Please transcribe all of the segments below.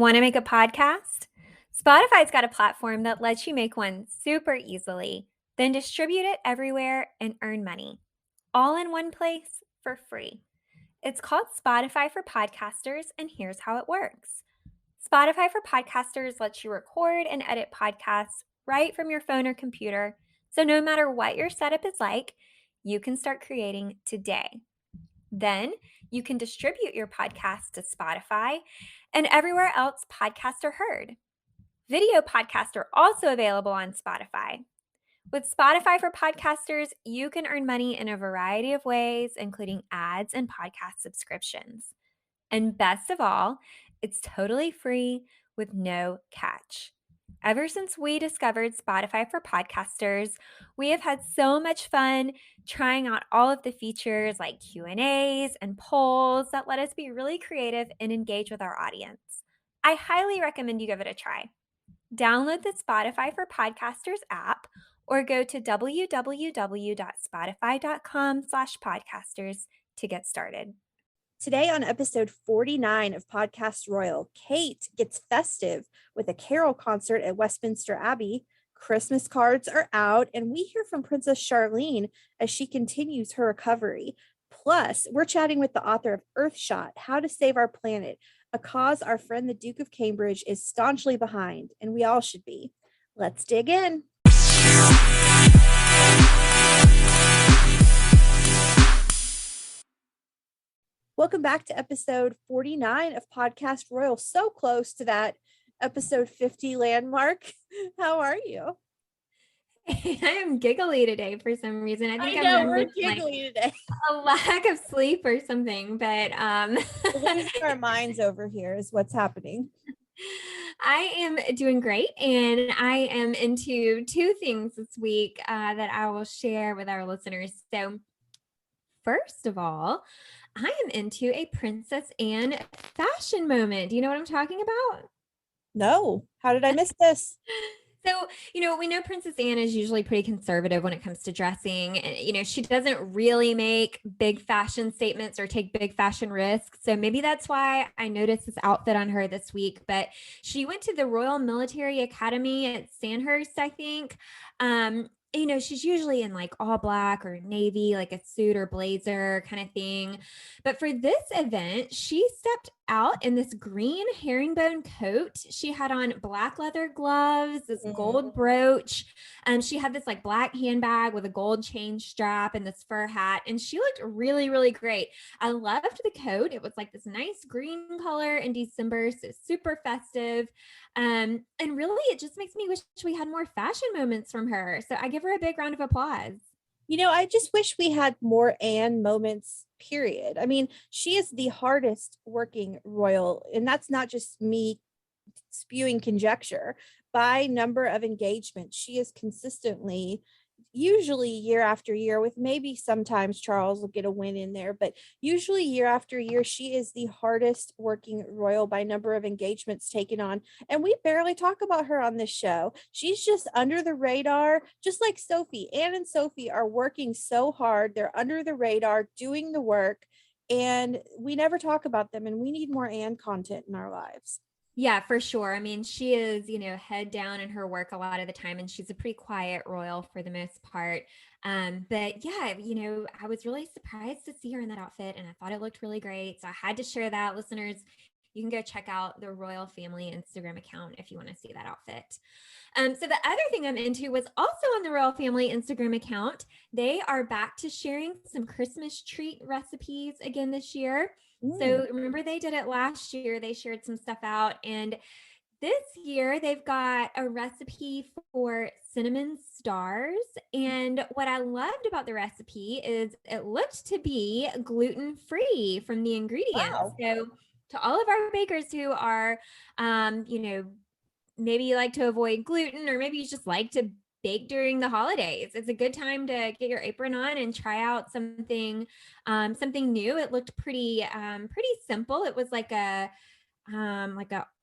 Want to make a podcast? Spotify's got a platform that lets you make one super easily, then distribute it everywhere and earn money, all in one place for free. It's called Spotify for Podcasters, and here's how it works. Spotify for Podcasters lets you record and edit podcasts right from your phone or computer, so no matter what your setup is like, you can start creating today. Then you can distribute your podcast to Spotify and everywhere else podcasts are heard. Video podcasts are also available on Spotify. With Spotify for Podcasters, you can earn money in a variety of ways, including ads and podcast subscriptions. And best of all, it's totally free with no catch. Ever since we discovered Spotify for Podcasters, we have had so much fun trying out all of the features like Q&As and polls that let us be really creative and engage with our audience. I highly recommend you give it a try. Download the Spotify for Podcasters app or go to www.spotify.com/podcasters to get started. Today on episode 49 of Podcast Royal, Kate gets festive with a carol concert at Westminster Abbey. Christmas cards are out, and we hear from Princess Charlene as she continues her recovery. Plus, we're chatting with the author of Earthshot, How to Save Our Planet, a cause our friend the Duke of Cambridge is staunchly behind, and we all should be. Let's dig in. Welcome back to episode 49 of Podcast Royal. So close to that episode 50 landmark. How are you? I am giggly today for some reason. I think we're giggly today. A lack of sleep or something, but losing our minds over here is what's happening. I am doing great, and I am into two things this week that I will share with our listeners. So, first of all, I am into a Princess Anne fashion moment. Do you know what I'm talking about? No. How did I miss this? So, we know Princess Anne is usually pretty conservative when it comes to dressing. And, she doesn't really make big fashion statements or take big fashion risks. So maybe that's why I noticed this outfit on her this week. But she went to the Royal Military Academy at Sandhurst, I think. She's usually in like all black or navy, like a suit or blazer kind of thing. But for this event, she stepped out in this green herringbone coat. She had on black leather gloves, this gold brooch. She had this like black handbag with a gold chain strap and this fur hat. And she looked really, really great. I loved the coat. It was like this nice green color in December, so super festive. And really, it just makes me wish we had more fashion moments from her. So I give her a big round of applause. I just wish we had more Anne moments, period. I mean, she is the hardest working royal, and that's not just me spewing conjecture. By number of engagements, she is consistently, usually year after year, with maybe sometimes Charles will get a win in there, but usually year after year, she is the hardest working royal by number of engagements taken on. And we barely talk about her on this show. She's just under the radar, just like Sophie. Anne and Sophie are working so hard. They're under the radar, doing the work, and we never talk about them. And we need more Anne content in our lives. Yeah, for sure. I mean, she is, head down in her work a lot of the time, and she's a pretty quiet royal for the most part. But yeah, I was really surprised to see her in that outfit, and I thought it looked really great. So I had to share that. Listeners, you can go check out the Royal Family Instagram account if you want to see that outfit. So the other thing I'm into was also on the Royal Family Instagram account. They are back to sharing some Christmas treat recipes again this year. So remember they did it last year. They shared some stuff out, and this year they've got a recipe for cinnamon stars. And what I loved about the recipe is it looked to be gluten-free from the ingredients. Wow. So to all of our bakers who are, maybe you like to avoid gluten, or maybe you just like to bake during the holidays, it's a good time to get your apron on and try out something new. It looked pretty simple. It was like a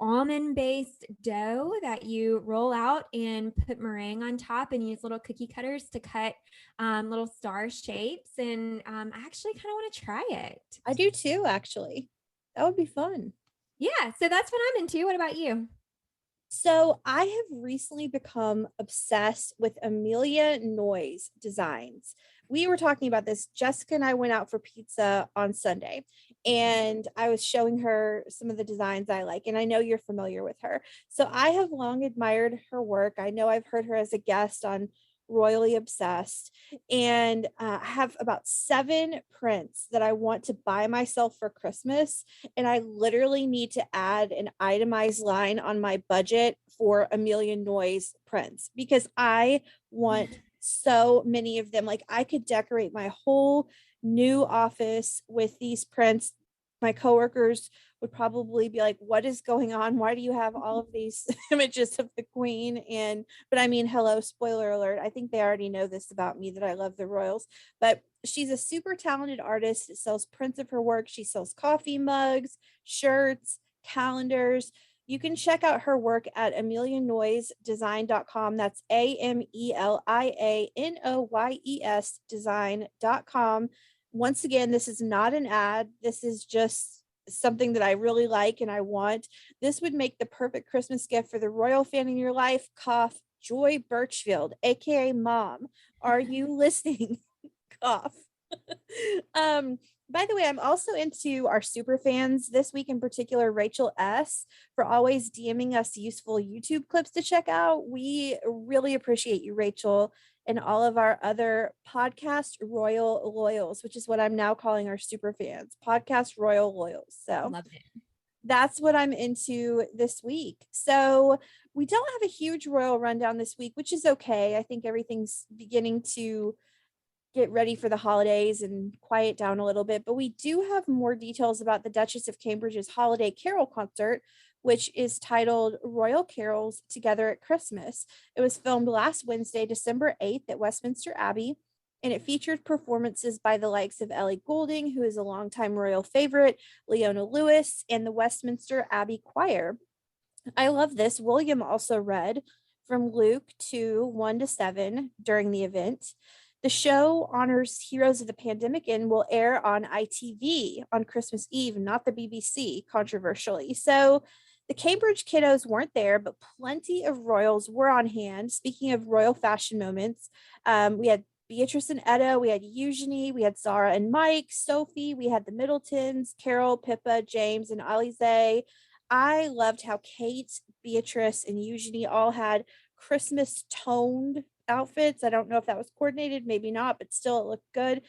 almond based dough that you roll out and put meringue on top and use little cookie cutters to cut little star shapes. And I actually kind of want to try it. I do too, actually. That would be fun. Yeah, so that's what I'm into. What about you? So I have recently become obsessed with Amelia Noyes designs. We were talking about this. Jessica and I went out for pizza on Sunday, and I was showing her some of the designs I like. And I know you're familiar with her. So I have long admired her work. I know I've heard her as a guest on Royally Obsessed, and I have about 7 prints that I want to buy myself for Christmas, and I literally need to add an itemized line on my budget for Amelia Noyes prints because I want so many of them. Like I could decorate my whole new office with these prints. My coworkers would probably be like, "What is going on? Why do you have all of these images of the queen?" And but I mean, hello, spoiler alert. I think they already know this about me that I love the royals, but she's a super talented artist that sells prints of her work. She sells coffee mugs, shirts, calendars. You can check out her work at amelianoyesdesign.com. That's AMELIANOYES design.com. Once again, this is not an ad. This is just something that I really like and I want. This would make the perfect Christmas gift for the royal fan in your life. Cough, Joy Birchfield, aka Mom. Are you listening? Cough. um, by the way, I'm also into our super fans this week, in particular, Rachel S., for always DMing us useful YouTube clips to check out. We really appreciate you, Rachel, and all of our other podcast royal loyals, which is what I'm now calling our super fans, podcast royal loyals. So Love it. that's what I'm into this week. So we don't have a huge royal rundown this week, which is okay. I think everything's beginning to get ready for the holidays and quiet down a little bit. But we do have more details about the Duchess of Cambridge's holiday carol concert, which is titled Royal Carols Together at Christmas. It was filmed last Wednesday, December 8th at Westminster Abbey, and it featured performances by the likes of Ellie Goulding, who is a longtime royal favorite, Leona Lewis, and the Westminster Abbey Choir. I love this. William also read from Luke 2 1 to 7 during the event. The show honors heroes of the pandemic and will air on ITV on Christmas Eve, not the BBC, controversially. So the Cambridge kiddos weren't there, but plenty of royals were on hand. Speaking of royal fashion moments, we had Beatrice and Etta, we had Eugenie, we had Zara and Mike, Sophie, we had the Middletons, Carol, Pippa, James, and Alize. I loved how Kate, Beatrice, and Eugenie all had Christmas toned outfits. I don't know if that was coordinated, maybe not, but still it looked good.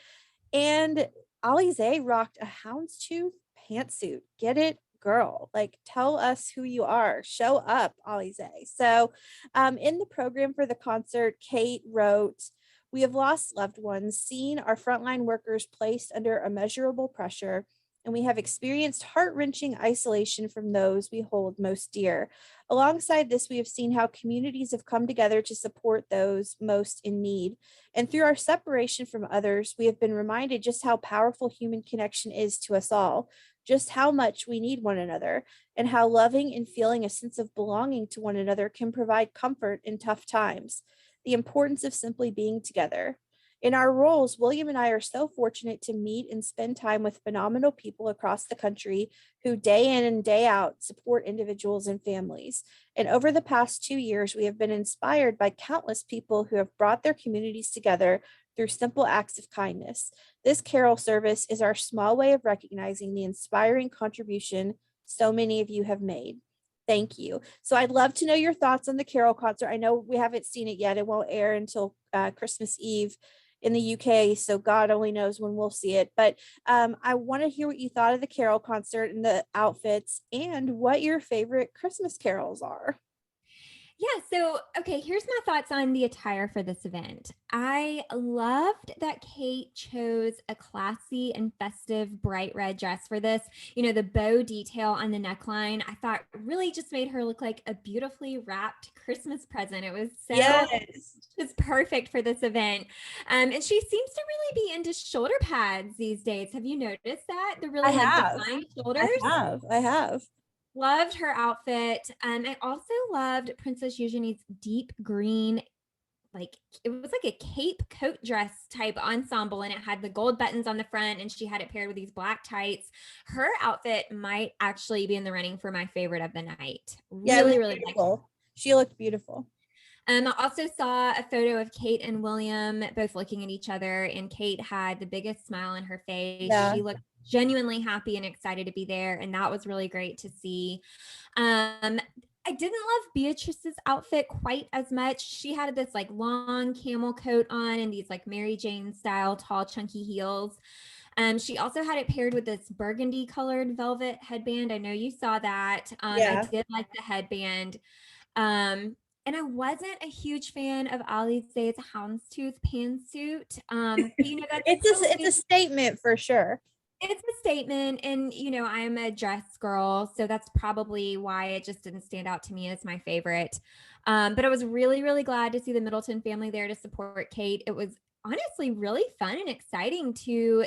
And Alize rocked a houndstooth pantsuit. Get it, girl? Like, tell us who you are. Show up, Alize. So, in the program for the concert, Kate wrote, "We have lost loved ones, seen our frontline workers placed under immeasurable pressure, and we have experienced heart-wrenching isolation from those we hold most dear. Alongside this, we have seen how communities have come together to support those most in need. And through our separation from others, we have been reminded just how powerful human connection is to us all, just how much we need one another, and how loving and feeling a sense of belonging to one another can provide comfort in tough times. The importance of simply being together. In our roles, William and I are so fortunate to meet and spend time with phenomenal people across the country who day in and day out support individuals and families. And over the past 2 years, we have been inspired by countless people who have brought their communities together through simple acts of kindness. This carol service is our small way of recognizing the inspiring contribution so many of you have made. Thank you." So I'd love to know your thoughts on the Carol concert. I know we haven't seen it yet. It won't air until Christmas Eve in the UK, so God only knows when we'll see it. But I want to hear what you thought of the Carol concert and the outfits and what your favorite Christmas carols are. Yeah, so okay, here's my thoughts on the attire for this event. I loved that Kate chose a classy and festive bright red dress for this. You know, the bow detail on the neckline, I thought really just made her look like a beautifully wrapped Christmas present. It was so Yes, just perfect for this event. And she seems to really be into shoulder pads these days. Have you noticed that? The I really like have. defined I shoulders. have. I have. Loved her outfit. I also loved Princess Eugenie's deep green, like, it was like a cape coat dress type ensemble, and it had the gold buttons on the front, and she had it paired with these black tights. Her outfit might actually be in the running for my favorite of the night. Yeah, it was Really, really liked it. beautiful. She looked beautiful. I also saw a photo of Kate and William both looking at each other, and Kate had the biggest smile on her face. Yeah. She looked genuinely happy and excited to be there, and that was really great to see. I didn't love Beatrice's outfit quite as much. She had this like long camel coat on and these like Mary Jane style tall chunky heels. She also had it paired with this burgundy colored velvet headband. I know you saw that. I Yeah. did like the headband. And I wasn't a huge fan of Ali Zay's houndstooth pantsuit. But that's It's a totally, statement for sure. it's a statement. And, I'm a dress girl, so that's probably why it just didn't stand out to me as my favorite. But I was really, really glad to see the Middleton family there to support Kate. It was honestly really fun and exciting to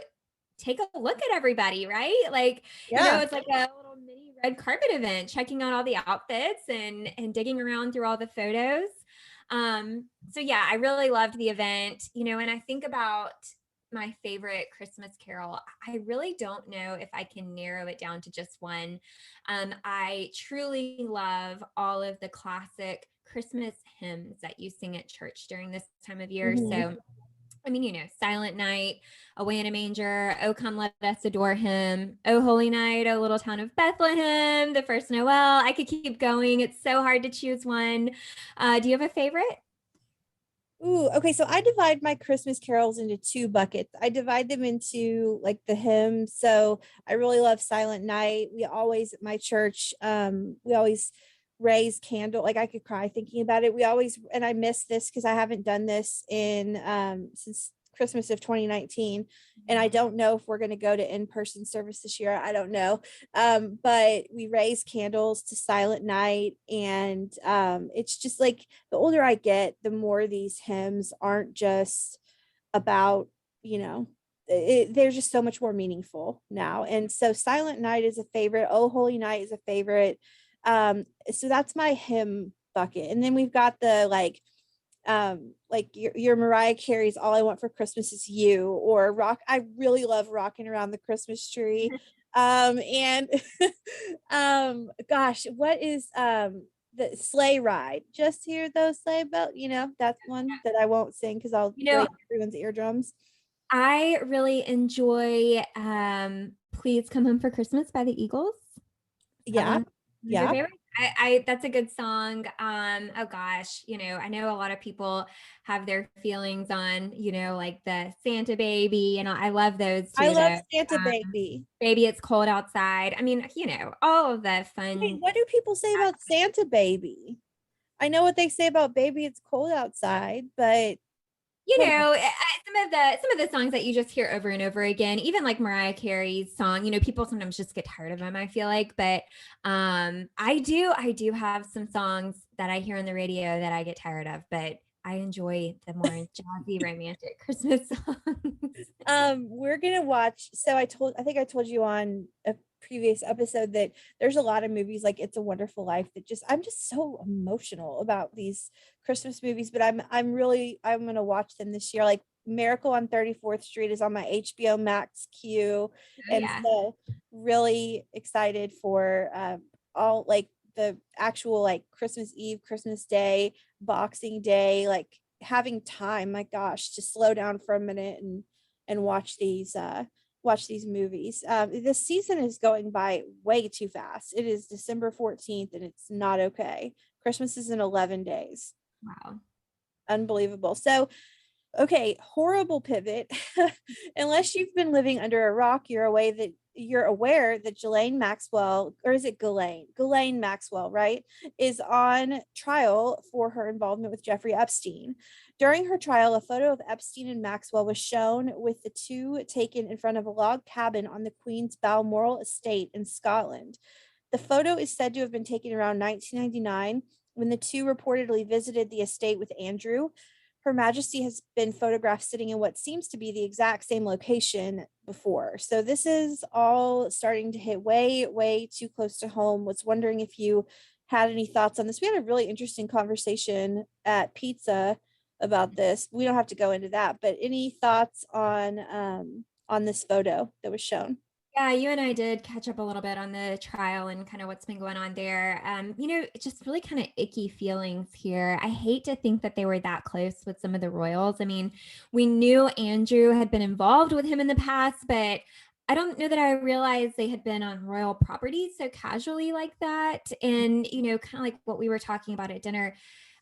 take a look at everybody, right? Like, Yeah. it's like a little mini red carpet event, checking out all the outfits and digging around through all the photos. So yeah, I really loved the event, and I think about my favorite Christmas carol. I really don't know if I can narrow it down to just one. I truly love all of the classic Christmas hymns that you sing at church during this time of year. Mhm. So I mean, Silent Night, Away in a Manger, Oh Come Let Us Adore Him, Oh Holy Night, Oh Little Town of Bethlehem, The First Noel. I could keep going. It's so hard to choose one. Do you have a favorite? Ooh, okay. So I divide my Christmas carols into two buckets. I divide them into like the hymns. So I really love Silent Night. We always at my church, we always raise candle. Like I could cry thinking about it. We always, and I miss this because I haven't done this in since Christmas of 2019. And I don't know if we're going to go to in-person service this year. I don't know. But we raise candles to Silent Night. And it's just like the older I get, the more these hymns aren't just about, they're just so much more meaningful now. And so Silent Night is a favorite. Oh Holy Night is a favorite. So that's my hymn bucket. And then we've got the like your Mariah Carey's All I Want for Christmas Is You, or rock. I really love Rocking Around the Christmas Tree. And gosh, what is the Sleigh Ride? Just hear those sleigh bells, that's one that I won't sing because I'll You know, break everyone's eardrums. I really enjoy Please Come Home for Christmas by the Eagles. Is that Yeah. one of your Yeah. favorites? I that's a good song. Oh gosh, I know a lot of people have their feelings on, like the Santa Baby, and I love those I too, love though. Santa Um, Baby. Baby, it's cold outside. I mean, all of the Wait, fun. what do people say about Santa Baby? I know what they say about Baby It's Cold Outside, but what Some of the songs that you just hear over and over again, even like Mariah Carey's song, people sometimes just get tired of them, I feel like. But I do have some songs that I hear on the radio that I get tired of, but I enjoy the more jazzy romantic Christmas songs. we're gonna watch. So I think I told you on a previous episode that there's a lot of movies like It's a Wonderful Life that I'm just so emotional about these Christmas movies, but I'm gonna watch them this year. Like Miracle on 34th Street is on my HBO Max queue, Oh and yeah. so really excited for all like the actual like Christmas Eve, Christmas Day, Boxing Day, like having time, my gosh, to slow down for a minute and watch these movies. This season is going by way too fast. It is December 14th and it's not okay. Christmas is in 11 days. Wow. Unbelievable. So, okay, horrible pivot. Unless you've been living under a rock, you're aware that Ghislaine Maxwell, or is it Ghislaine? Ghislaine Maxwell, right, is on trial for her involvement with Jeffrey Epstein. During her trial, a photo of Epstein and Maxwell was shown, with the two taken in front of a log cabin on the Queen's Balmoral estate in Scotland. The photo is said to have been taken around 1999 when the two reportedly visited the estate with Andrew. Her Majesty has been photographed sitting in what seems to be the exact same location before. So this is all starting to hit way, way too close to home. Was wondering if you had any thoughts on this. We had a really interesting conversation at pizza about this. We don't have to go into that, but any thoughts on this photo that was shown? Yeah, you and I did catch up a little bit on the trial and kind of what's been going on there. Just really kind of icky feelings here. I hate to think that they were that close with some of the royals. I mean, we knew Andrew had been involved with him in the past, but I don't know that I realized they had been on royal property so casually like that. And, kind of like what we were talking about at dinner,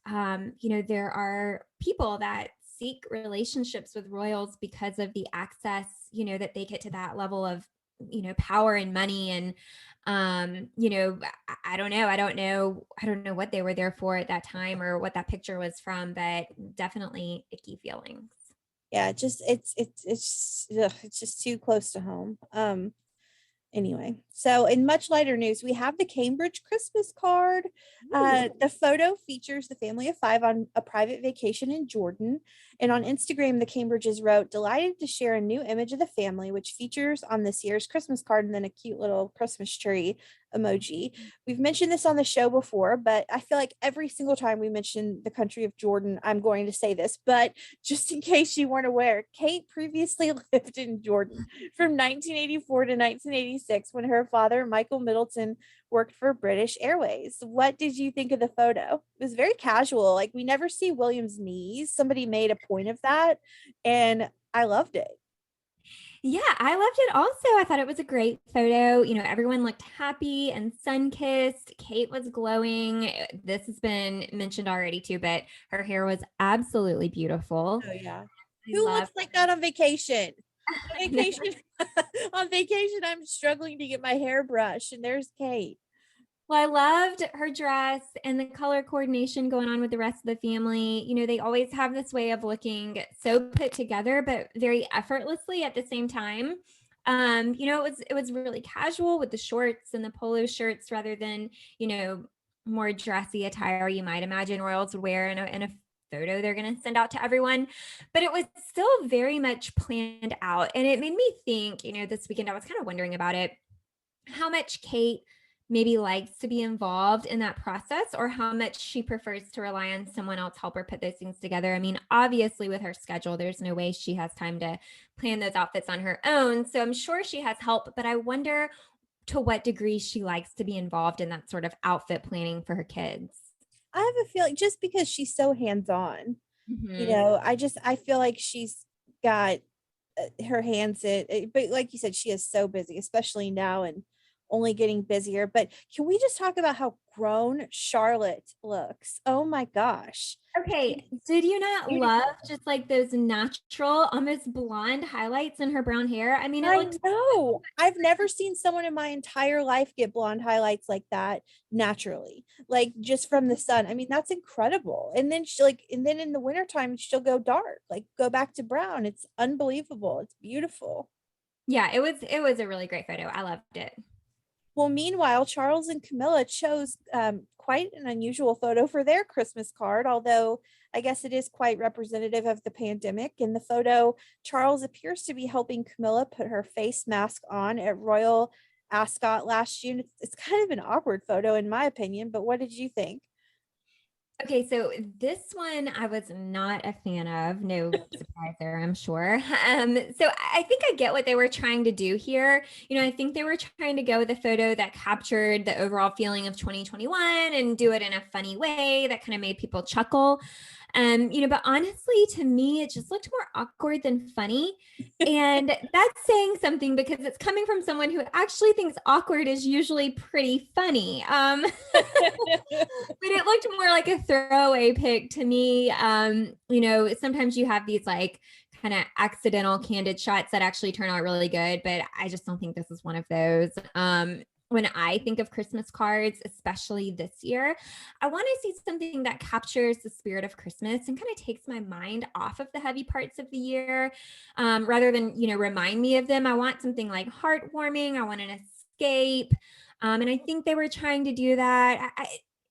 there are people that seek relationships with royals because of the access, that they get to that level of power and money. And I don't know, I don't know what they were there for at that time or what that picture was from, but definitely icky feelings. Yeah, it's just too close to home. Anyway, so in much lighter news, we have the Cambridge Christmas card. The photo features the family of five on a private vacation in Jordan. And on Instagram, the Cambridges wrote, delighted to share a new image of the family, which features on this year's Christmas card and then a cute little Christmas tree emoji. We've mentioned this on the show before, but I feel like every single time we mention the country of Jordan, I'm going to say this, but just in case you weren't aware, Kate previously lived in Jordan from 1984 to 1986 when her father, Michael Middleton, worked for British Airways. What did you think of the photo? It was very casual. Like we never see William's knees. Somebody made a point of that, and I loved it. Yeah, I loved it also. I thought it was a great photo. Everyone looked happy and sun-kissed. Kate was glowing. This has been mentioned already too, but her hair was absolutely beautiful. Oh yeah. I Who love looks like that on vacation? On I know. vacation, on vacation, I'm struggling to get my hair brushed, and there's Kate. Well, I loved her dress and the color coordination going on with the rest of the family. They always have this way of looking so put together, but very effortlessly at the same time. It was really casual with the shorts and the polo shirts rather than, more dressy attire you might imagine royals would wear in a photo they're going to send out to everyone. But it was still very much planned out. And it made me think, this weekend I was kind of wondering about it, how much Kate maybe likes to be involved in that process or how much she prefers to rely on someone else help her put those things together. I mean, obviously with her schedule, there's no way she has time to plan those outfits on her own. So I'm sure she has help, but I wonder to what degree she likes to be involved in that sort of outfit planning for her kids. I have a feeling just because she's so hands-on, Mhm. I feel like she's got her hands in it, but like you said, she is so busy, especially now and only getting busier. But can we just talk about how grown Charlotte looks? Oh my gosh. Okay, did you not love Beautiful. just like those natural, almost blonde highlights in her brown hair? I mean, it I looked know. I've never seen someone in my entire life get blonde highlights like that naturally, like just from the sun. I mean, that's incredible. And then and then in the wintertime, she'll go dark, like go back to brown. It's unbelievable. It's beautiful. yeah, it was a really great photo. I loved it. Well, meanwhile, Charles and Camilla chose quite an unusual photo for their Christmas card, although I guess it is quite representative of the pandemic. In the photo, Charles appears to be helping Camilla put her face mask on at Royal Ascot last June. It's kind of an awkward photo, in my opinion, but what did you think? Okay, so this one I was not a fan of. No surprise there, I'm sure. So I think I get what they were trying to do here. I think they were trying to go with a photo that captured the overall feeling of 2021 and do it in a funny way that kind of made people chuckle. But honestly, to me, it just looked more awkward than funny. And that's saying something because it's coming from someone who actually thinks awkward is usually pretty funny. But it looked more like a throwaway pic to me. Sometimes you have these like kind of accidental candid shots that actually turn out really good, but I just don't think this is one of those. When I think of Christmas cards, especially this year, I want to see something that captures the spirit of Christmas and kind of takes my mind off of the heavy parts of the year, rather than, remind me of them. I want something like heartwarming. I want an escape. And I think they were trying to do that.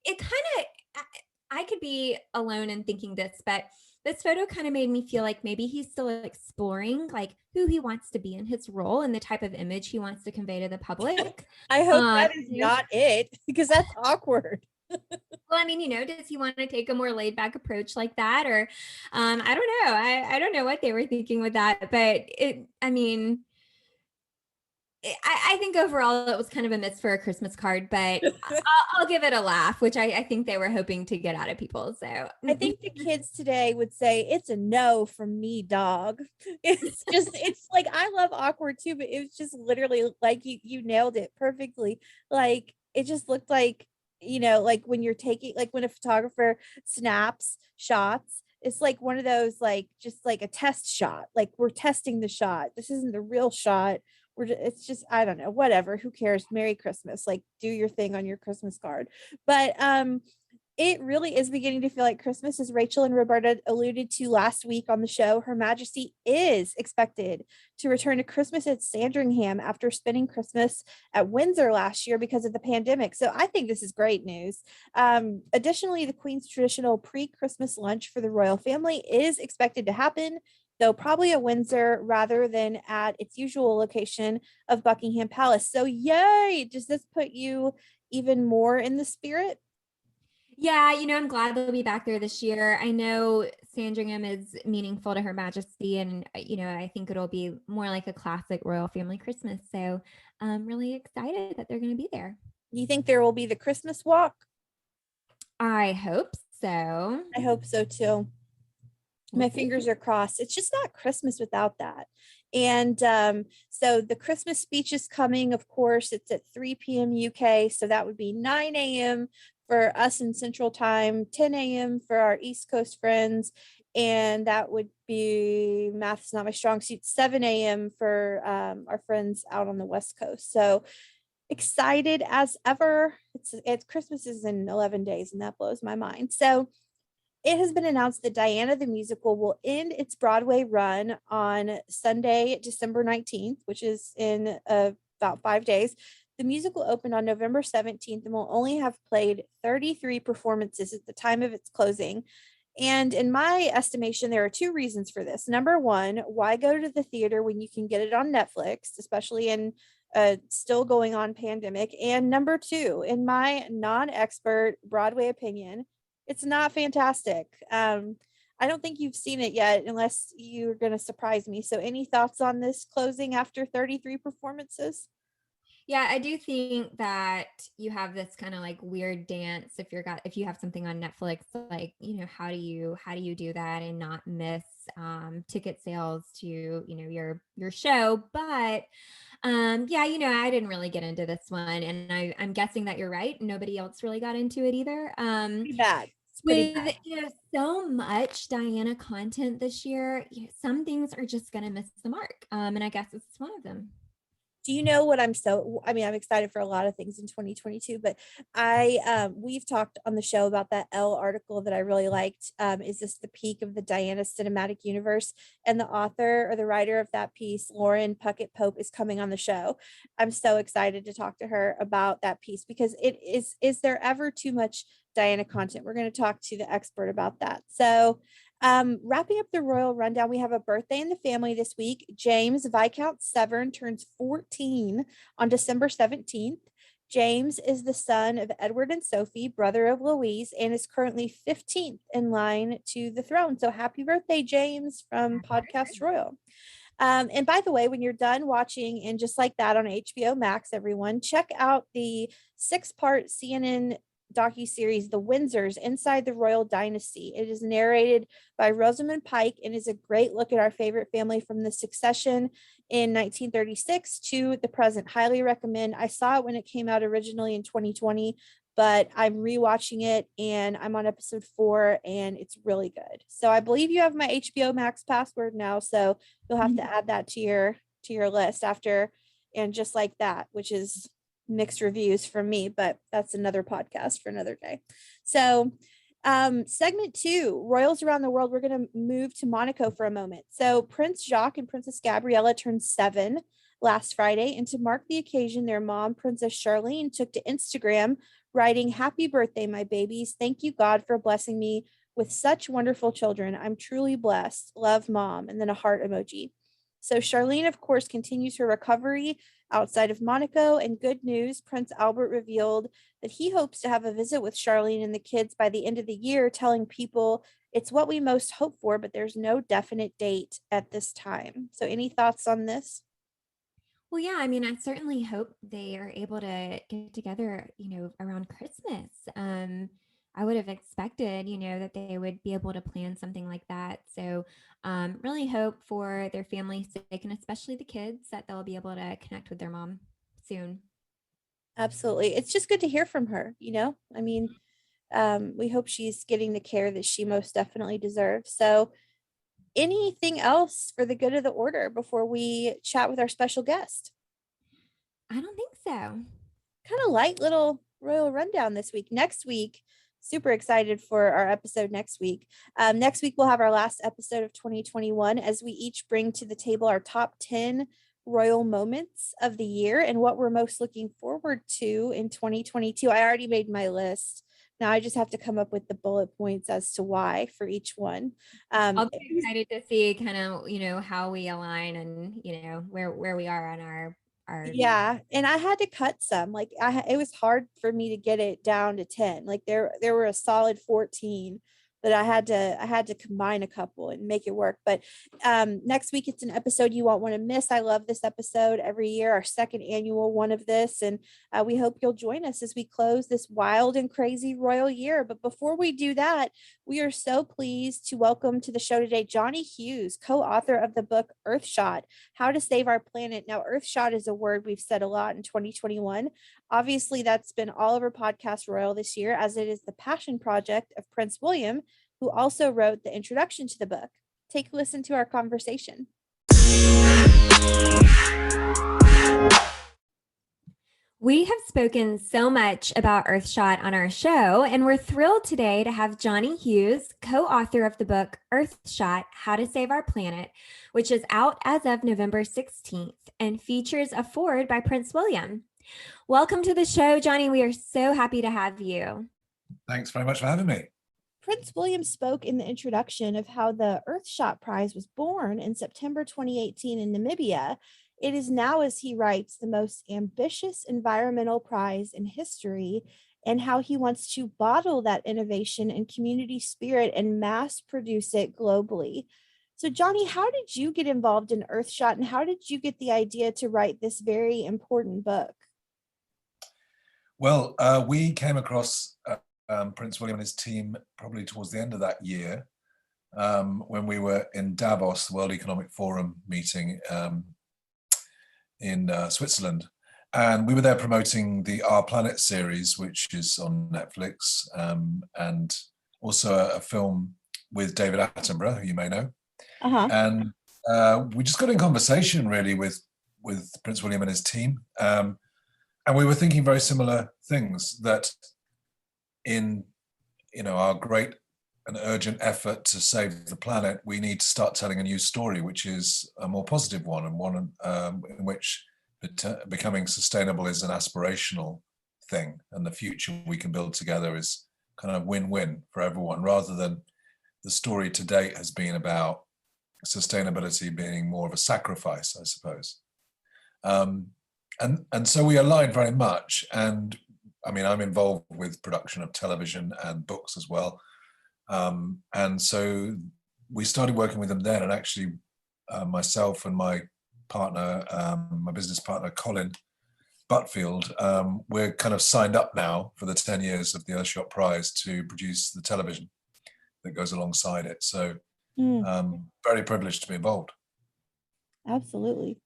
It kind of, I could be alone in thinking this, but this photo kind of made me feel like maybe he's still exploring like who he wants to be in his role and the type of image he wants to convey to the public. I hope Um, that is you know, not it because that's awkward. Well, I mean, does he want to take a more laid back approach like that? Or I don't know. I don't know what they were thinking with that, but I mean, I think overall it was kind of a miss for a Christmas card, but I'll give it a laugh, which I think they were hoping to get out of people. So I think the kids today would say it's a no from me, dog. It's like I love awkward too, but it was just literally like you nailed it perfectly. Like it just looked like, like when you're taking, like when a photographer snaps shots, it's like one of those, like just like a test shot. Like we're testing the shot. This isn't the real shot. It's just, I don't know, whatever. Who cares? Merry Christmas. Like do your thing on your Christmas card. But it really is beginning to feel like Christmas, as Rachel and Roberta alluded to last week on the show. Her Majesty is expected to return to Christmas at Sandringham after spending Christmas at Windsor last year because of the pandemic. So I think this is great news. Additionally, the Queen's traditional pre-Christmas lunch for the royal family is expected to happen, though probably at Windsor rather than at its usual location of Buckingham Palace. So yay! Does this put you even more in the spirit? yeah, I'm glad they'll be back there this year. I know Sandringham is meaningful to Her Majesty, and I think it'll be more like a classic royal family Christmas. So I'm really excited that they're going to be there. You think there will be the Christmas walk? I hope so. I hope so too. We'll My see. fingers are crossed. It's just not Christmas without that. And so the Christmas speech is coming, of course. It's at 3 p.m. UK. So that would be 9 a.m. for us in Central Time, 10 a.m. for our East Coast friends. And that would be, math is not my strong suit, 7 a.m. for our friends out on the West Coast. So excited as ever. It's Christmas is in 11 days, and that blows my mind. So it has been announced that Diana the Musical will end its Broadway run on Sunday, December 19th, which is in about 5 days. The musical opened on November 17th and will only have played 33 performances at the time of its closing. And in my estimation, there are two reasons for this. Number one, why go to the theater when you can get it on Netflix, especially in a still going on pandemic? And number two, in my non-expert Broadway opinion, it's not fantastic. I don't think you've seen it yet, unless you're going to surprise me. So, any thoughts on this closing after 33 performances? Yeah, I do think that you have this kind of like weird dance if you have something on Netflix, like, how do you do that and not miss ticket sales to, your show. But yeah, I didn't really get into this one, and I'm guessing that you're right. Nobody else really got into it either. Pretty bad. It's pretty With bad. so much Diana content this year, some things are just gonna miss the mark. And I guess this is one of them. Do you know what I'm excited for a lot of things in 2022, but we've talked on the show about that Elle article that I really liked. Is this the peak of the Diana cinematic universe? And the author or the writer of that piece, Lauren Puckett Pope, is coming on the show. I'm so excited to talk to her about that piece, because is there ever too much Diana content? We're going to talk to the expert about that. So wrapping up the royal rundown, we have a birthday in the family this week. James Viscount Severn turns 14 on December 17th. James is the son of Edward and Sophie, brother of Louise, and is currently 15th in line to the throne. So happy birthday, James, from Podcast Royal. And by the way, when you're done watching And Just Like That on HBO Max, everyone, check out the 6-part CNN docuseries The Windsors Inside the Royal Dynasty. It is narrated by Rosamund Pike and is a great look at our favorite family from the succession in 1936 to the present. Highly recommend. I saw it when it came out originally in 2020, but I'm rewatching it and I'm on episode 4 and it's really good. So I believe you have my HBO Max password now, so you'll have to add that to your list after And Just Like That, which is mixed reviews from me, but that's another podcast for another day. So segment 2, royals around the world. We're going to move to Monaco for a moment. So Prince Jacques and Princess Gabriella turned 7 last Friday, and to mark the occasion, their mom, Princess Charlene, took to Instagram writing, "Happy birthday, my babies. Thank you, God, for blessing me with such wonderful children. I'm truly blessed. Love, Mom." And then a heart emoji. So Charlene, of course, continues her recovery outside of Monaco. And good news, Prince Albert revealed that he hopes to have a visit with Charlene and the kids by the end of the year, telling people it's what we most hope for, but there's no definite date at this time. So, any thoughts on this? Well, yeah, I mean, I certainly hope they are able to get together, around Christmas. I would have expected, that they would be able to plan something like that. So, really hope for their family's sake and especially the kids that they'll be able to connect with their mom soon. Absolutely. It's just good to hear from her, you know? I mean, we hope she's getting the care that she most definitely deserves. So, anything else for the good of the order before we chat with our special guest? I don't think so. Kind of light little royal rundown this week. Next week, super excited for our episode next week. Next week, we'll have our last episode of 2021 as we each bring to the table our top 10 royal moments of the year and what we're most looking forward to in 2022. I already made my list. Now I just have to come up with the bullet points as to why for each one. I'll be excited to see kind of, how we align and, where we are on our Yeah, and I had to cut some. Like it was hard for me to get it down to 10. Like there were a solid 14 that I had to combine a couple and make it work. But next week it's an episode you won't want to miss. I love this episode every year, our second annual one of this, and we hope you'll join us as we close this wild and crazy royal year. But before we do that, we are so pleased to welcome to the show today Jonnie Hughes, co-author of the book Earthshot: How to Save Our Planet. Now, Earthshot is a word we've said a lot in 2021. Obviously, that's been all over Podcast Royal this year, as it is the passion project of Prince William, who also wrote the introduction to the book. Take a listen to our conversation. We have spoken so much about Earthshot on our show, and we're thrilled today to have Jonnie Hughes, co-author of the book Earthshot: How to Save Our Planet, which is out as of November 16th and features a foreword by Prince William. Welcome to the show, Jonnie. We are so happy to have you. Thanks very much for having me. Prince William spoke in the introduction of how the Earthshot Prize was born in September 2018 in Namibia. It is now, as he writes, the most ambitious environmental prize in history, and how he wants to bottle that innovation and community spirit and mass produce it globally. So, Jonnie, how did you get involved in Earthshot, and how did you get the idea to write this very important book? Well, we came across Prince William and his team probably towards the end of that year when we were in Davos, the World Economic Forum meeting in Switzerland. And we were there promoting the Our Planet series, which is on Netflix, and also a film with David Attenborough, who you may know. Uh-huh. And we just got in conversation really with Prince William and his team. And we were thinking very similar things, that in our great and urgent effort to save the planet, we need to start telling a new story, which is a more positive one, and one in which becoming sustainable is an aspirational thing, and the future we can build together is kind of win-win for everyone, rather than the story to date has been about sustainability being more of a sacrifice, I suppose. And so we aligned very much. And I mean, I'm involved with production of television and books as well. And so we started working with them then. And actually, myself and my partner, my business partner, Colin Butfield, we're kind of signed up now for the 10 years of the Earthshot Prize to produce the television that goes alongside it. So very privileged to be involved. Absolutely.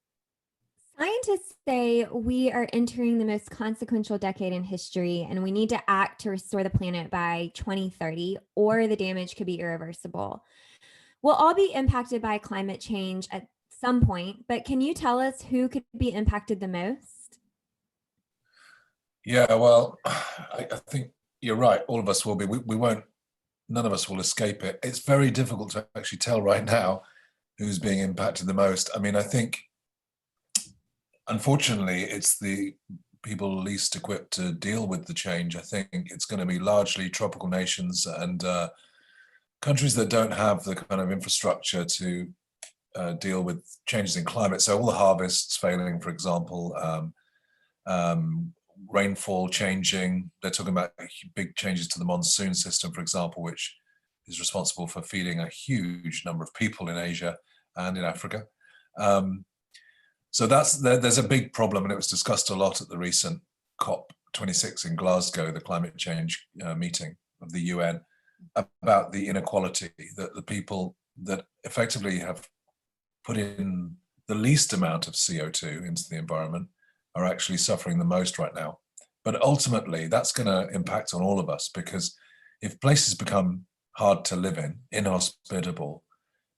Scientists say we are entering the most consequential decade in history, and we need to act to restore the planet by 2030, or the damage could be irreversible. We'll all be impacted by climate change at some point, but can you tell us who could be impacted the most? Yeah, well, I think you're right. All of us will be. We won't, none of us will escape it. It's very difficult to actually tell right now who's being impacted the most. I mean, I think, unfortunately, it's the people least equipped to deal with the change. I think it's going to be largely tropical nations and countries that don't have the kind of infrastructure to deal with changes in climate. So all the harvests failing, for example, rainfall changing. They're talking about big changes to the monsoon system, for example, which is responsible for feeding a huge number of people in Asia and in Africa. So there's a big problem, and it was discussed a lot at the recent COP26 in Glasgow, the climate change meeting of the UN, about the inequality that the people that effectively have put in the least amount of CO2 into the environment are actually suffering the most right now. But ultimately, that's going to impact on all of us, because if places become hard to live in, inhospitable,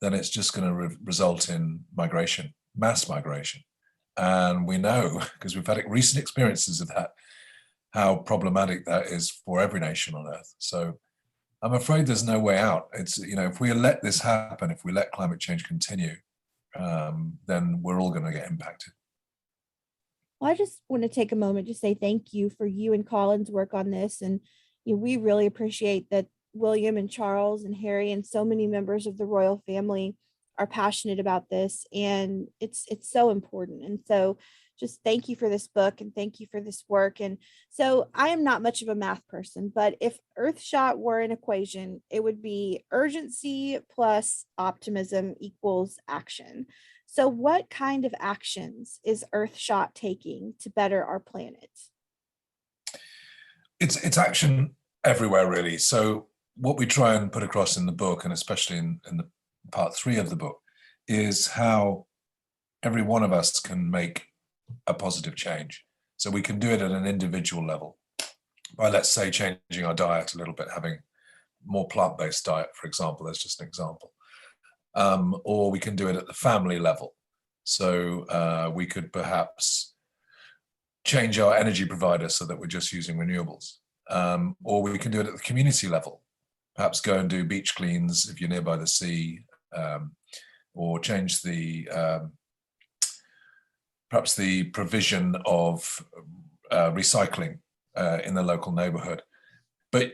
then it's just going to result in migration, mass migration. And we know, because we've had recent experiences of that, how problematic that is for every nation on Earth. So I'm afraid there's no way out. It's, if we let this happen, if we let climate change continue, then we're all going to get impacted. Well, I just want to take a moment to say thank you for you and Colin's work on this. And we really appreciate that William and Charles and Harry and so many members of the royal family are passionate about this. And it's so important. And so just thank you for this book and thank you for this work. And so I am not much of a math person, but if Earthshot were an equation, it would be urgency plus optimism equals action. So what kind of actions is Earthshot taking to better our planet? It's action everywhere, really. So what we try and put across in the book, and especially in the part 3 of the book, is how every one of us can make a positive change. So we can do it at an individual level by, let's say, changing our diet a little bit, having more plant-based diet, for example. That's just an example. Or we can do it at the family level. So we could perhaps change our energy provider so that we're just using renewables. Or we can do it at the community level. Perhaps go and do beach cleans if you're nearby the sea, or change perhaps the provision of recycling in the local neighborhood. But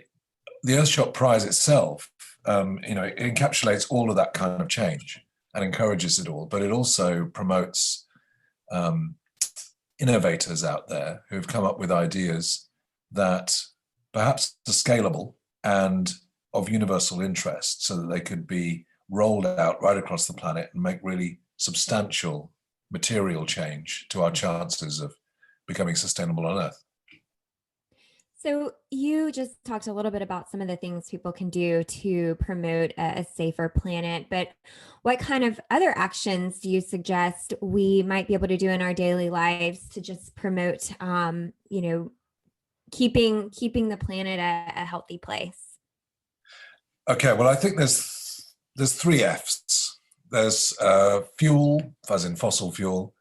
the Earthshot Prize itself, it encapsulates all of that kind of change and encourages it all, but it also promotes innovators out there who've come up with ideas that perhaps are scalable and of universal interest, so that they could be rolled out right across the planet and make really substantial material change to our chances of becoming sustainable on Earth. So you just talked a little bit about some of the things people can do to promote a safer planet, but what kind of other actions do you suggest we might be able to do in our daily lives to just promote, keeping the planet a healthy place? Okay, well, I think there's 3 F's. There's fuel, as in fossil fuel,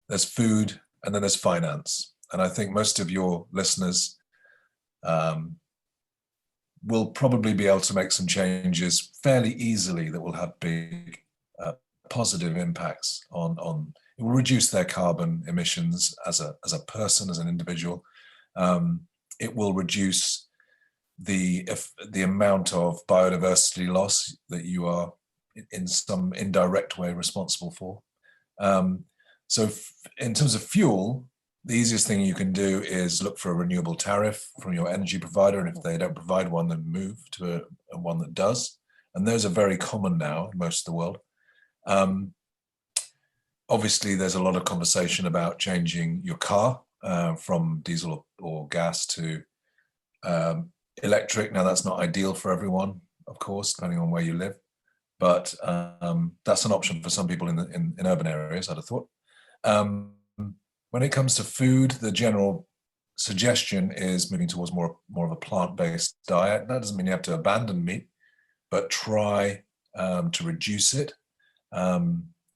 there's food, and then there's finance. And I think most of your listeners will probably be able to make some changes fairly easily that will have big positive impacts on it will reduce their carbon emissions as a person, as an individual. It will reduce the amount of biodiversity loss that you are in some indirect way responsible for. So in terms of fuel, the easiest thing you can do is look for a renewable tariff from your energy provider, and if they don't provide one, then move to a one that does. And those are very common now in most of the world. Obviously, there's a lot of conversation about changing your car from diesel or gas to electric. Now, that's not ideal for everyone, of course, depending on where you live, but that's an option for some people in urban areas, I'd have thought. When it comes to food, the general suggestion is moving towards more of a plant-based diet. That doesn't mean you have to abandon meat, but try to reduce it.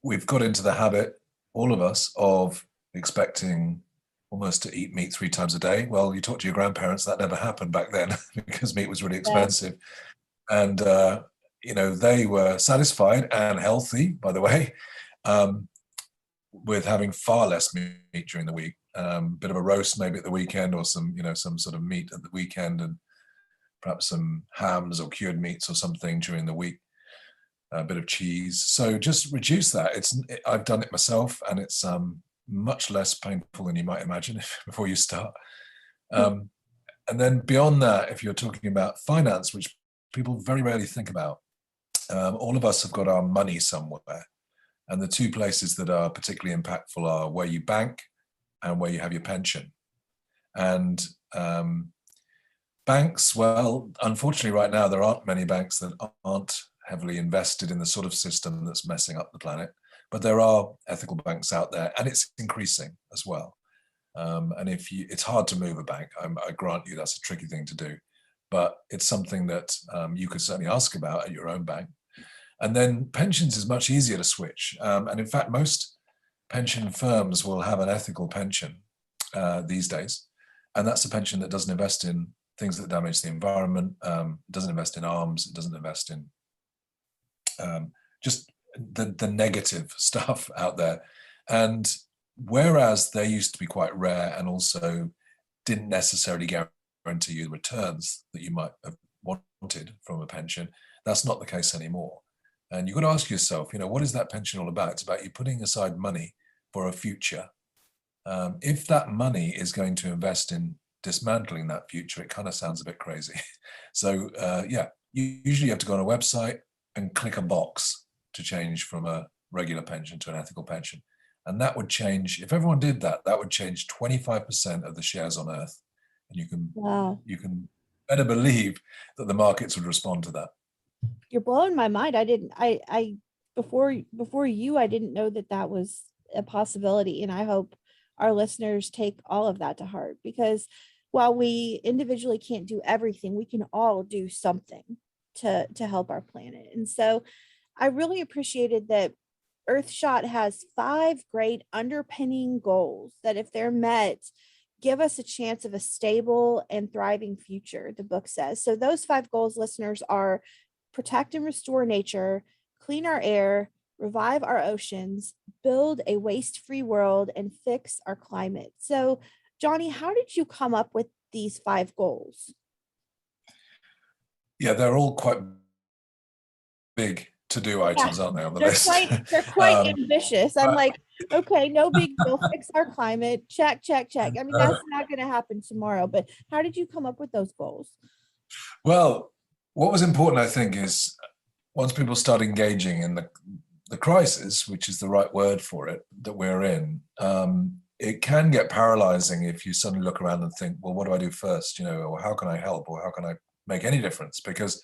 We've got into the habit, all of us, of expecting almost to eat meat 3 times a day. Well, you talk to your grandparents, that never happened back then because meat was really expensive. And, they were satisfied and healthy, by the way, with having far less meat during the week. Bit of a roast maybe at the weekend, or some sort of meat at the weekend, and perhaps some hams or cured meats or something during the week. a bit of cheese. So just reduce that. I've done it myself, and it's much less painful than you might imagine before you start. And then beyond that, if you're talking about finance, which people very rarely think about, all of us have got our money somewhere. And the two places that are particularly impactful are where you bank and where you have your pension. And banks, well, unfortunately right now, there aren't many banks that aren't heavily invested in the sort of system that's messing up the planet. But there are ethical banks out there, and it's increasing as well. And it's hard to move a bank. I grant you that's a tricky thing to do, but it's something that you could certainly ask about at your own bank. And then pensions is much easier to switch. And in fact, most pension firms will have an ethical pension these days. And that's a pension that doesn't invest in things that damage the environment, doesn't invest in arms, it doesn't invest in just the negative stuff out there. And whereas they used to be quite rare and also didn't necessarily guarantee you the returns that you might have wanted from a pension, that's not the case anymore. And you've got to ask yourself, what is that pension all about? It's about you putting aside money for a future. If that money is going to invest in dismantling that future, it kind of sounds a bit crazy. So you usually have to go on a website and click a box to change from a regular pension to an ethical pension. And that would change, if everyone did that, that would change 25% of the shares on Earth. And you can better believe that the markets would respond to that. You're blowing my mind. Before you, I didn't know that was a possibility. And I hope our listeners take all of that to heart, because while we individually can't do everything, we can all do something to help our planet. And so I really appreciated that Earthshot has 5 great underpinning goals that, if they're met, give us a chance of a stable and thriving future, the book says. So those 5 goals, listeners, are protect and restore nature, clean our air, revive our oceans, build a waste-free world, and fix our climate. So, Jonnie, how did you come up with these 5 goals? Yeah, they're all quite big to-do items, aren't they, on the list? They're quite ambitious. I'm like, okay, no big deal. Fix our climate. Check, check, check. I mean, that's not going to happen tomorrow. But how did you come up with those goals? Well, what was important, I think, is once people start engaging in the crisis, which is the right word for it, that we're in, it can get paralyzing if you suddenly look around and think, well, what do I do first? Or how can I help? Or how can I make any difference? Because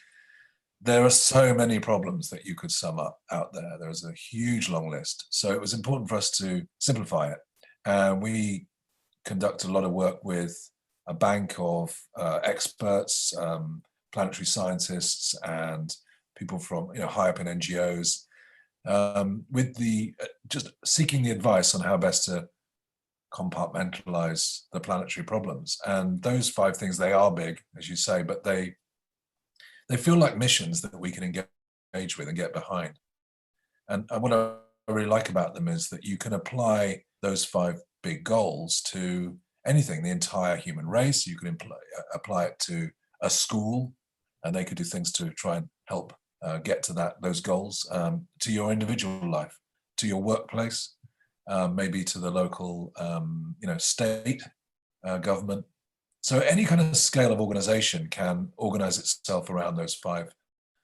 there are so many problems that you could sum up out there. There's a huge long list. So it was important for us to simplify it. And we conduct a lot of work with a bank of experts, planetary scientists, and people from high up in NGOs, with just seeking the advice on how best to compartmentalize the planetary problems. And those 5 things, they are big, as you say, but they feel like missions that we can engage with and get behind. And what I really like about them is that you can apply those 5 big goals to anything, the entire human race. You can apply it to a school, and they could do things to try and help get to those goals, to your individual life, to your workplace, maybe to the local, state government. So any kind of scale of organization can organize itself around those 5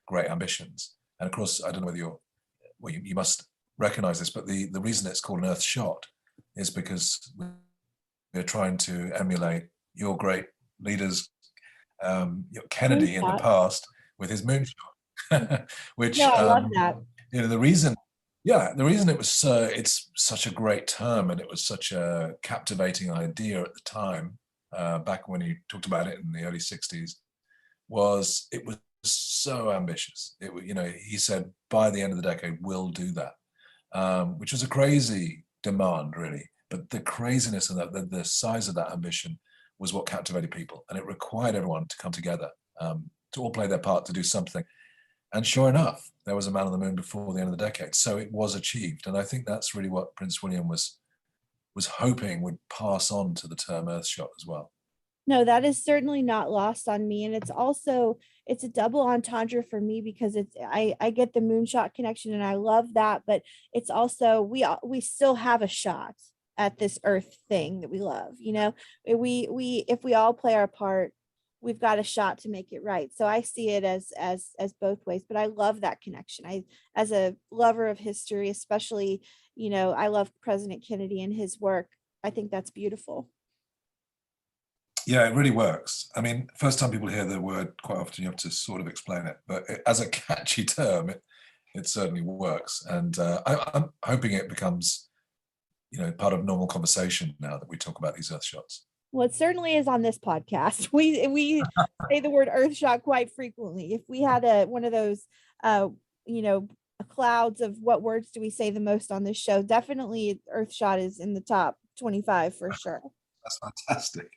great ambitions. And of course, I don't know whether you must recognize this, but the reason it's called an Earthshot is because we're trying to emulate your great leaders, Kennedy in the past with his moonshot, which I love that. The reason it was it's such a great term, and it was such a captivating idea at the time, back when he talked about it in the early 60s, was it was so ambitious. He said by the end of the decade we'll do that, which was a crazy demand, really. But the craziness of that, the size of that ambition, was what captivated people, and it required everyone to come together, to all play their part to do something. And sure enough, there was a man on the moon before the end of the decade. So it was achieved, and I think that's really what Prince William was hoping would pass on to the term Earthshot as well. No, that is certainly not lost on me. And it's also, it's a double entendre for me because I get the moonshot connection and I love that, but it's also, we still have a shot at this earth thing that we love, you know. If we all play our part, we've got a shot to make it right. So I see it as both ways, but I love that connection. As a lover of history, especially, you know, I love President Kennedy and his work. I think that's beautiful. Yeah, it really works. I mean, first time people hear the word, quite often you have to sort of explain it, but as a catchy term, it certainly works. And I'm hoping it becomes, you know, part of normal conversation now that we talk about these Earthshots. Well, it certainly is on this podcast. We say the word Earthshot quite frequently. If we had a one of those, you know, clouds of what words do we say the most on this show, definitely Earthshot is in the top 25 for sure. That's fantastic.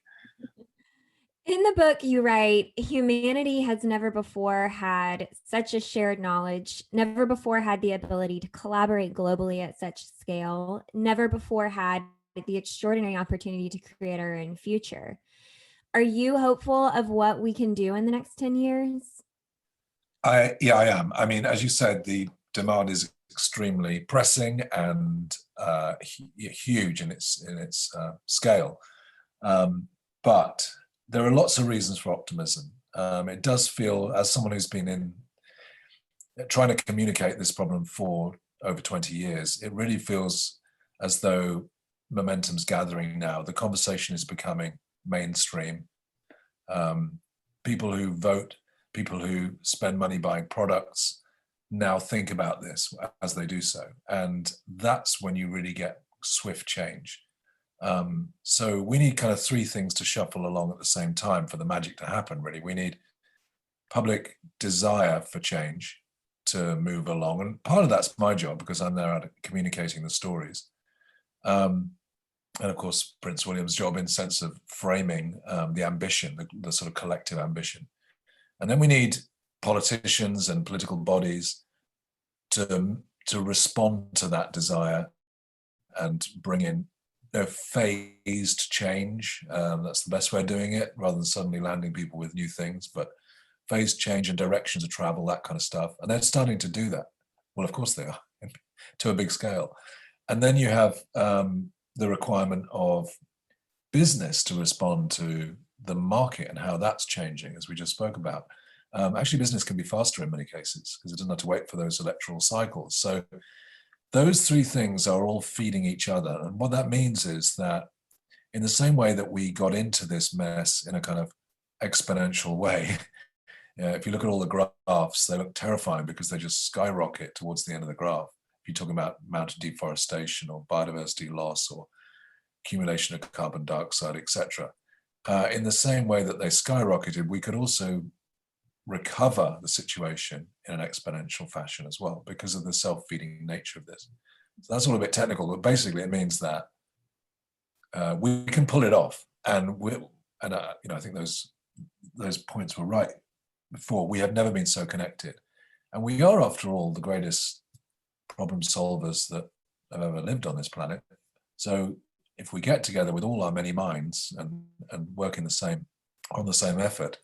In the book, you write, humanity has never before had such a shared knowledge, never before had the ability to collaborate globally at such scale, never before had the extraordinary opportunity to create our own future. Are you hopeful of what we can do in the next 10 years? I am. I mean, as you said, the demand is extremely pressing and huge in its scale. But there are lots of reasons for optimism. It does feel, as someone who's been in trying to communicate this problem for over 20 years, it really feels as though momentum's gathering now. The conversation is becoming mainstream. People who vote, people who spend money buying products now think about this as they do so. And that's when you really get swift change. So we need kind of three things to shuffle along at the same time for the magic to happen, really. We need public desire for change to move along. And part of that's my job because I'm there at communicating the stories. And of course, Prince William's job in sense of framing the ambition, the sort of collective ambition. And then we need politicians and political bodies to respond to that desire and bring in phased change. That's the best way of doing it, rather than suddenly landing people with new things, but phased change and directions of travel, that kind of stuff. And they're starting to do that. Well, of course they are, to a big scale. And then you have the requirement of business to respond to the market and how that's changing, as we just spoke about. Actually, business can be faster in many cases because it doesn't have to wait for those electoral cycles. So those three things are all feeding each other. And what that means is that in the same way that we got into this mess in a kind of exponential way, if you look at all the graphs, they look terrifying because they just skyrocket towards the end of the graph. If you're talking about amount of deforestation or biodiversity loss or accumulation of carbon dioxide, etc. In the same way that they skyrocketed, we could also recover the situation in an exponential fashion as well because of the self-feeding nature of this. So that's all a bit technical, but basically it means that we can pull it off. And I think those points were right before. We have never been so connected, and we are, after all, the greatest problem solvers that have ever lived on this planet. So if we get together with all our many minds and work on the same effort,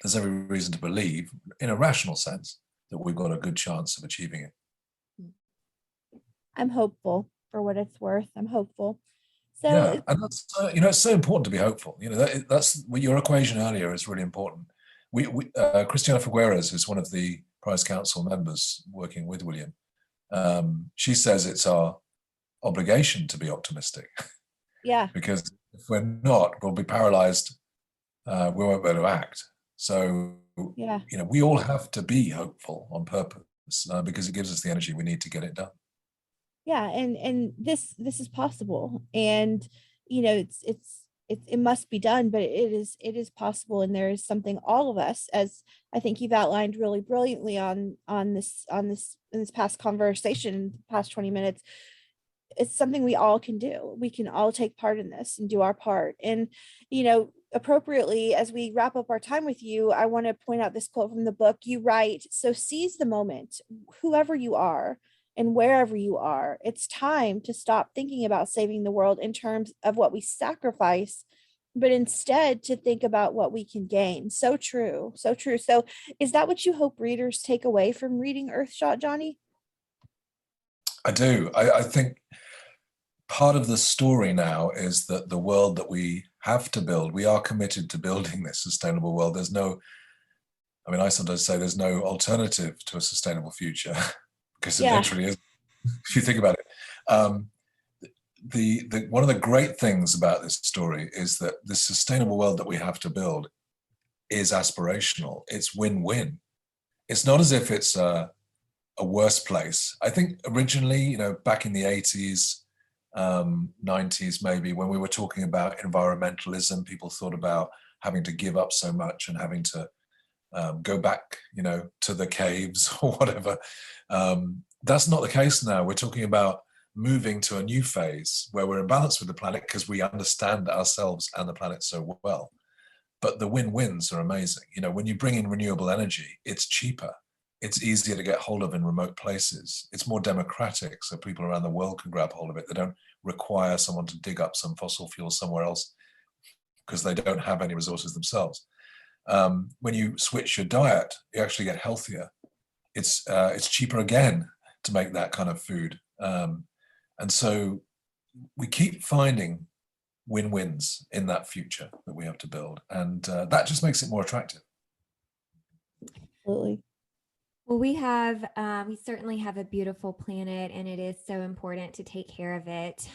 there's every reason to believe, in a rational sense, that we've got a good chance of achieving it. I'm hopeful for what it's worth. I'm hopeful. So yeah, and that's it's so important to be hopeful. That's your equation earlier is really important. Christiana Figueres, who's one of the Prize Council members working with William, she says it's our obligation to be optimistic. Yeah. Because if we're not, we'll be paralyzed. We won't be able to act. So, yeah, we all have to be hopeful on purpose because it gives us the energy we need to get it done. Yeah, and this is possible, and it must be done, but it is possible, and there is something all of us, as I think you've outlined really brilliantly on this in this past conversation, past 20 minutes. It's something we all can do. We can all take part in this and do our part. And, appropriately, as we wrap up our time with you, I want to point out this quote from the book. You write, "So seize the moment, whoever you are and wherever you are. It's time to stop thinking about saving the world in terms of what we sacrifice but instead to think about what we can gain. So true. So true. So is that what you hope readers take away from reading Earthshot, Jonnie? I do. I think part of the story now is that the world that we have to build, we are committed to building this sustainable world. There's no, I mean, I sometimes say there's no alternative to a sustainable future because it literally is, if you think about it. One of the great things about this story is that the sustainable world that we have to build is aspirational. It's win-win. It's not as if it's a worse place. I think originally, back in the 80s, 90s maybe, when we were talking about environmentalism, people thought about having to give up so much and having to go back, to the caves or whatever. That's not the case now. We're talking about moving to a new phase where we're in balance with the planet because we understand ourselves and the planet so well. But the win-wins are amazing. When you bring in renewable energy, it's cheaper. It's easier to get hold of in remote places. It's more democratic, so people around the world can grab hold of it. They don't require someone to dig up some fossil fuel somewhere else because they don't have any resources themselves. When you switch your diet, you actually get healthier. It's cheaper again to make that kind of food. And so we keep finding win-wins in that future that we have to build. And that just makes it more attractive. Absolutely. Well, we certainly have a beautiful planet, and it is so important to take care of it.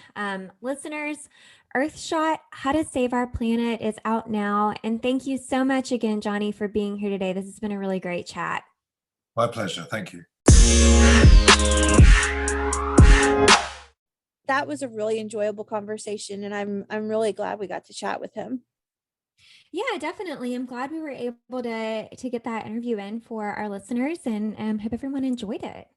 Listeners, Earthshot, How to Save Our Planet is out now. And thank you so much again, Jonnie, for being here today. This has been a really great chat. My pleasure. Thank you. That was a really enjoyable conversation, and I'm really glad we got to chat with him. Yeah, definitely. I'm glad we were able to get that interview in for our listeners, and hope everyone enjoyed it.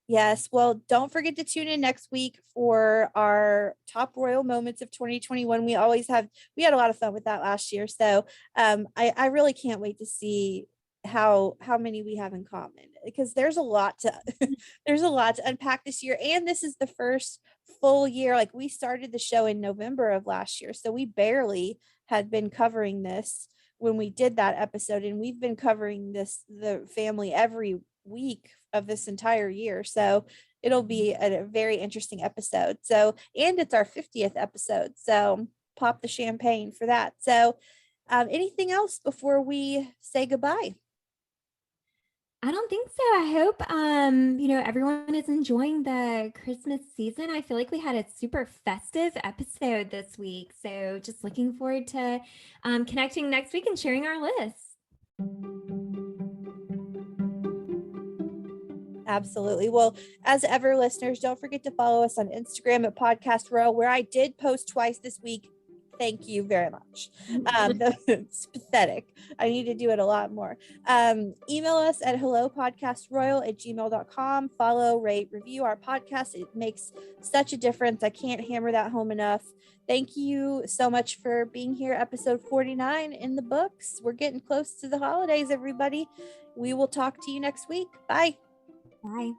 Yes. Well, don't forget to tune in next week for our top royal moments of 2021. We had a lot of fun with that last year. So I really can't wait to see how many we have in common, because there's a lot to there's a lot to unpack this year. And this is the first full year. Like, we started the show in November of last year. So we barely had been covering this when we did that episode. And we've been covering the family every week of this entire year. So it'll be a very interesting episode. So, and it's our 50th episode. So pop the champagne for that. So anything else before we say goodbye? I don't think so. I hope everyone is enjoying the Christmas season. I feel like we had a super festive episode this week. So just looking forward to connecting next week and sharing our list. Absolutely. Well, as ever, listeners, don't forget to follow us on Instagram at Podcast Royal, where I did post twice this week. Thank you very much. It's pathetic. I need to do it a lot more. Email us at hellopodcastroyal@gmail.com. Follow, rate, review our podcast. It makes such a difference. I can't hammer that home enough. Thank you so much for being here. Episode 49 in the books. We're getting close to the holidays, everybody. We will talk to you next week. Bye. Bye.